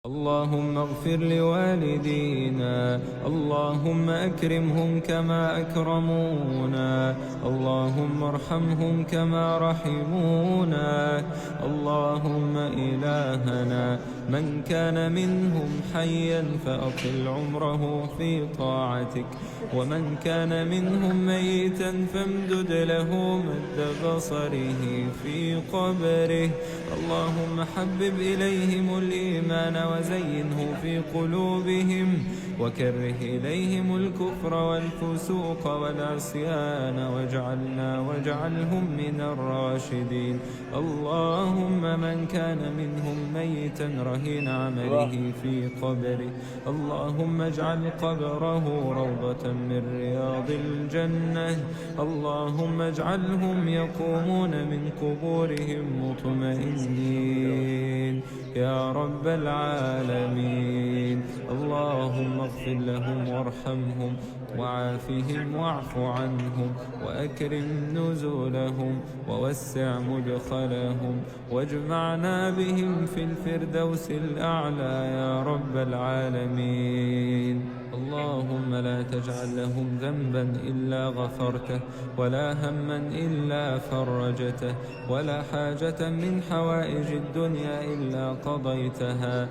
اللهم اغفر لوالدينا، اللهم أكرمهم كما أكرمونا، اللهم ارحمهم كما رحمونا. اللهم إلهنا من كان منهم حيا فأطل عمره في طاعتك، ومن كان منهم ميتا فامدد له مد بصره في قبره. اللهم حبب إليهم الإيمان وزينه في قلوبهم، وكره إليهم الكفر والفسوق والعصيان، واجعلهم من الراشدين. اللهم من كان منهم ميتا رهين عمله في قبره، اللهم اجعل قبره روضة من رياض الجنة. اللهم اجعلهم يقومون من قبورهم مطمئنين يا رب العالمين. اللهم اغفر لهم وارحمهم وعافهم واعف عنهم وأكرم نزلهم ووسع مدخلهم، واجمعنا بهم في الفردوس الأعلى يا رب العالمين. اللهم لا تجعل لهم ذنبا إلا غفرته، ولا هما إلا فرجته، ولا حاجة من حوائج الدنيا إلا قضيتها.